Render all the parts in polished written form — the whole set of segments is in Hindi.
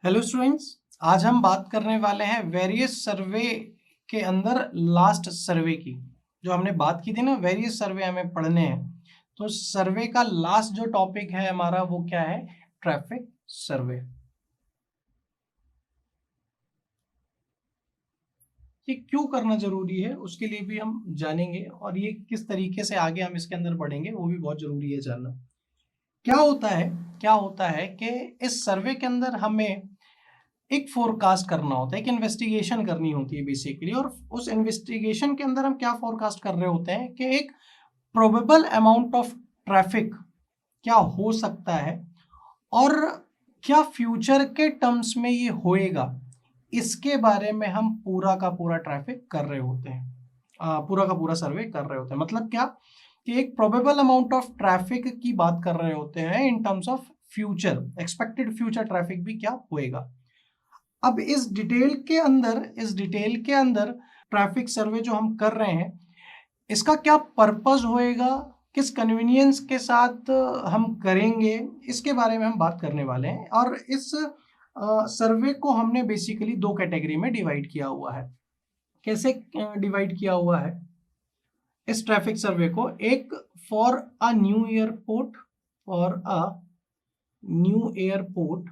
हेलो स्टूडेंट्स, आज हम बात करने वाले हैं वेरियस सर्वे के अंदर लास्ट सर्वे की। जो हमने बात की थी ना, वेरियस सर्वे हमें पढ़ने हैं। तो सर्वे का लास्ट जो टॉपिक है हमारा वो क्या है? ट्रैफिक सर्वे। ये क्यों करना जरूरी है उसके लिए भी हम जानेंगे, और ये किस तरीके से आगे हम इसके अंदर बढ़ेंगे वो भी बहुत जरूरी है जानना। क्या होता है क्या होता है कि इस सर्वे के अंदर हमें एक फोरकास्ट करना होता है, एक इन्वेस्टिगेशन करनी होती है बेसिकली। और उस इन्वेस्टिगेशन के अंदर हम क्या फोरकास्ट कर रहे होते हैं कि एक प्रोबेबल अमाउंट ऑफ ट्रैफिक क्या हो सकता है और क्या फ्यूचर के टर्म्स में ये होएगा, इसके बारे में हम पूरा का पूरा ट्रैफिक कर रहे होते हैं, पूरा का पूरा सर्वे कर रहे होते हैं। मतलब क्या कि एक प्रोबेबल अमाउंट ऑफ ट्रैफिक की बात कर रहे होते हैं in terms of future, expected future traffic भी क्या होएगा। अब इस डिटेल के अंदर ट्रैफिक सर्वे जो हम कर रहे हैं, इसका क्या पर्पस होएगा, किस कन्वीनियंस के साथ हम करेंगे, इसके बारे में हम बात करने वाले हैं। और इस सर्वे को हमने बेसिकली दो कैटेगरी में डिवाइड किया हुआ है। कैसे डिवाइड किया हुआ है इस ट्रैफिक सर्वे को? एक for a new airport, for a new airport,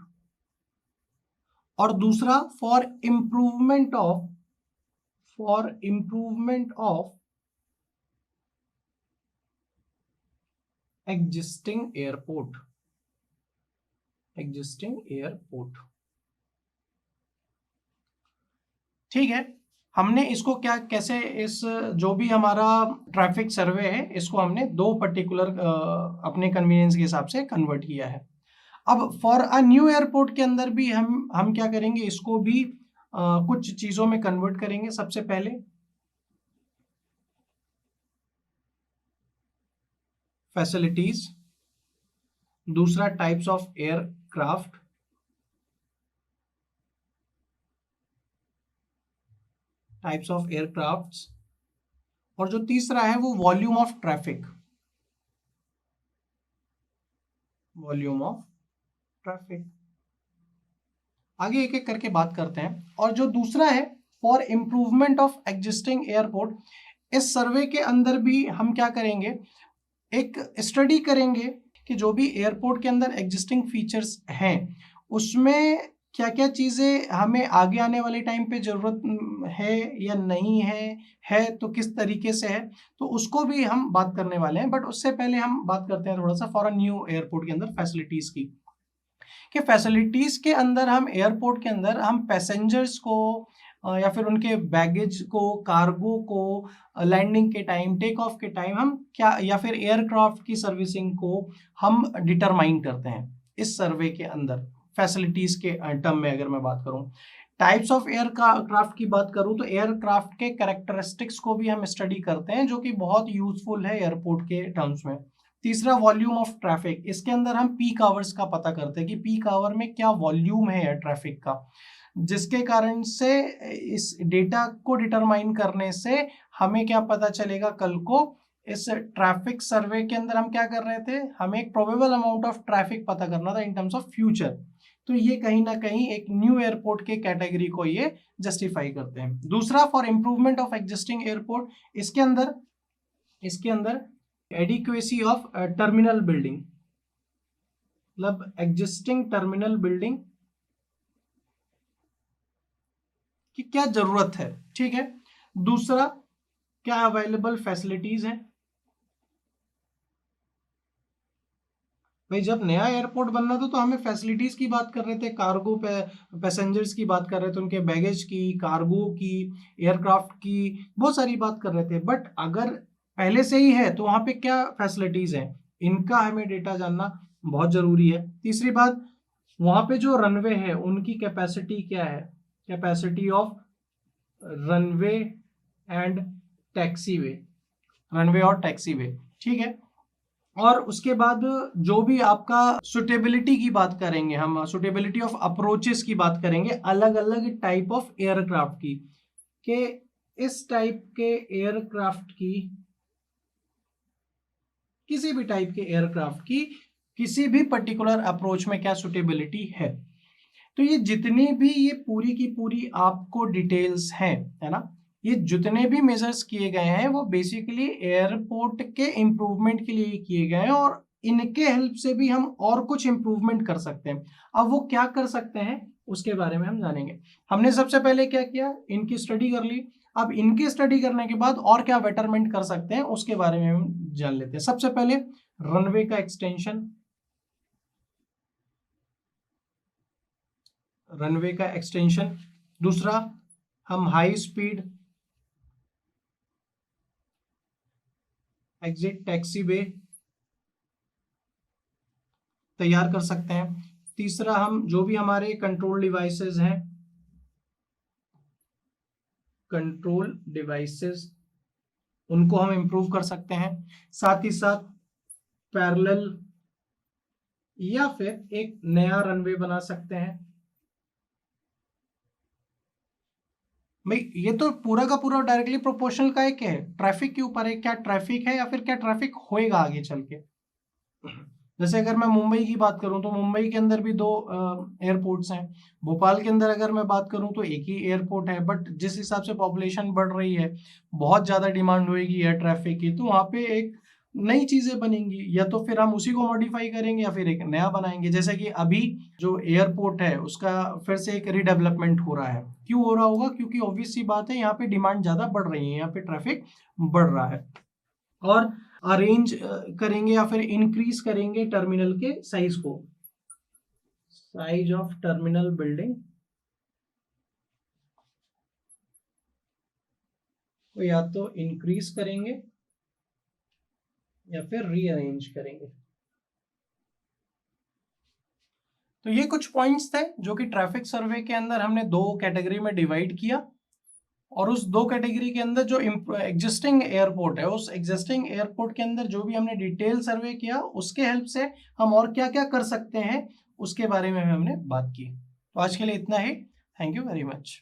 और दूसरा for improvement of existing airport. ठीक है, हमने इसको क्या कैसे इस जो भी हमारा ट्रैफिक सर्वे है इसको हमने दो पर्टिकुलर अपने कन्वीनियंस के हिसाब से कन्वर्ट किया है। अब फॉर अ न्यू एयरपोर्ट के अंदर भी हम क्या करेंगे, इसको भी कुछ चीजों में कन्वर्ट करेंगे। सबसे पहले फैसिलिटीज, दूसरा टाइप्स ऑफ एयरक्राफ्ट, और जो तीसरा है वो वॉल्यूम ऑफ ट्रैफिक। आगे एक एक करके बात करते हैं। और जो दूसरा है for improvement of existing airport, इस सर्वे के अंदर भी हम क्या करेंगे, एक स्टडी करेंगे कि जो भी एयरपोर्ट के अंदर एग्जिस्टिंग फीचर्स हैं उसमें क्या क्या चीज़ें हमें आगे आने वाले टाइम पे ज़रूरत है या नहीं है तो किस तरीके से है, तो उसको भी हम बात करने वाले हैं। बट उससे पहले हम बात करते हैं थोड़ा सा फॉर अ न्यू एयरपोर्ट के अंदर फैसिलिटीज़ की। कि फैसिलिटीज़ के अंदर हम एयरपोर्ट के अंदर हम पैसेंजर्स को या फिर उनके बैगेज को, कार्गो को लैंडिंग के टाइम, टेक ऑफ के टाइम हम क्या, या फिर एयरक्राफ्ट की सर्विसिंग को हम डिटरमाइन करते हैं इस सर्वे के अंदर। फैसिलिटीज के टर्म में अगर मैं बात करूं, टाइप्स ऑफ एयरक्राफ्ट की बात करूं तो एयरक्राफ्ट के कैरेक्टरिस्टिक्स को भी हम स्टडी करते हैं, जो कि बहुत यूजफुल है एयरपोर्ट के टर्म्स में। तीसरा वॉल्यूम ऑफ ट्रैफिक, इसके अंदर हम पीक आवर्स का पता करते हैं कि पीक आवर में क्या वॉल्यूम है एयर ट्रैफिक का, जिसके कारण से इस डेटा को डिटरमाइन करने से हमें क्या पता चलेगा कल को। इस ट्रैफिक सर्वे के अंदर हम क्या कर रहे थे, हमें एक प्रोबेबल अमाउंट ऑफ ट्रैफिक पता करना था इन टर्म्स ऑफ फ्यूचर। तो ये कहीं ना कहीं एक न्यू एयरपोर्ट के कैटेगरी को ये जस्टिफाई करते हैं। दूसरा for improvement of existing airport, इसके अंदर एडिक्वेसी ऑफ टर्मिनल बिल्डिंग, मतलब एग्जिस्टिंग टर्मिनल बिल्डिंग की क्या जरूरत है। ठीक है, दूसरा क्या अवेलेबल फैसिलिटीज है। भाई जब नया एयरपोर्ट बनना था तो हमें फैसिलिटीज की बात कर रहे थे, कार्गो पे पैसेंजर्स की बात कर रहे थे, उनके बैगेज की, कार्गो की, एयरक्राफ्ट की, बहुत सारी बात कर रहे थे। बट अगर पहले से ही है तो वहां पे क्या फैसिलिटीज है, इनका हमें डेटा जानना बहुत जरूरी है। तीसरी बात, वहां पे जो रनवे है उनकी कैपेसिटी क्या है, capacity of runway and taxiway, runway और टैक्सीवे। ठीक है, और उसके बाद जो भी आपका सुटेबिलिटी की बात करेंगे, हम सुटेबिलिटी ऑफ अप्रोचेस की बात करेंगे अलग अलग टाइप ऑफ एयरक्राफ्ट की, कि इस टाइप के एयरक्राफ्ट की, किसी भी टाइप के एयरक्राफ्ट की किसी भी पर्टिकुलर अप्रोच में क्या सुटेबिलिटी है। तो ये जितनी भी ये पूरी की पूरी आपको डिटेल्स हैं, है ना, ये जितने भी मेजर्स किए गए हैं वो बेसिकली एयरपोर्ट के इम्प्रूवमेंट के लिए किए गए हैं, और इनके हेल्प से भी हम और कुछ इम्प्रूवमेंट कर सकते हैं। अब वो क्या कर सकते हैं उसके बारे में हम जानेंगे। हमने सबसे पहले क्या किया, इनकी स्टडी कर ली। अब इनकी स्टडी करने के बाद और क्या बेटरमेंट कर सकते हैं उसके बारे में हम जान लेते हैं। सबसे पहले रनवे का एक्सटेंशन, रनवे का एक्सटेंशन। दूसरा, हम हाई स्पीड एग्जिट टैक्सीवे तैयार कर सकते हैं। तीसरा, हम जो भी हमारे कंट्रोल डिवाइसेस हैं, कंट्रोल डिवाइसेस, उनको हम इंप्रूव कर सकते हैं। साथ ही साथ पैरेलल या फिर एक नया रनवे बना सकते हैं। भाई ये तो पूरा का पूरा डायरेक्टली प्रोपोर्शनल का है, क्या है, ट्रैफिक के ऊपर है, क्या ट्रैफिक है या फिर क्या ट्रैफिक होएगा आगे चल के। जैसे अगर मैं मुंबई की बात करूं तो मुंबई के अंदर भी 2 एयरपोर्ट्स हैं। भोपाल के अंदर अगर मैं बात करूं तो एक ही एयरपोर्ट है, बट जिस हिसाब से पॉपुलेशन बढ़ रही है, बहुत ज़्यादा डिमांड होएगी एयर ट्रैफिक की, तो वहाँ पे एक नई चीज़ें बनेंगी, या तो फिर हम उसी को मॉडिफाई करेंगे या फिर एक नया बनाएंगे। जैसे कि अभी जो एयरपोर्ट है उसका फिर से एक रीडेवलपमेंट हो रहा है। क्यों हो रहा होगा, क्योंकि ऑब्वियस सी बात है, यहाँ पे डिमांड ज़्यादा बढ़ रही है, यहाँ पे ट्रैफिक बढ़ रहा है। और अरेंज करेंगे या फिर इंक्रीज करेंगे टर्मिनल के साइज को, साइज ऑफ टर्मिनल बिल्डिंग को या तो इंक्रीज करेंगे या फिर रीअरेंज करेंगे। तो ये कुछ पॉइंट्स थे जो कि ट्रैफिक सर्वे के अंदर हमने 2 कैटेगरी में डिवाइड किया, और उस 2 कैटेगरी के अंदर जो एग्जिस्टिंग एयरपोर्ट है, उस एग्जिस्टिंग एयरपोर्ट के अंदर जो भी हमने डिटेल सर्वे किया, उसके हेल्प से हम और क्या क्या कर सकते हैं उसके बारे में हमने बात की। तो आज के लिए इतना ही। Thank you very much.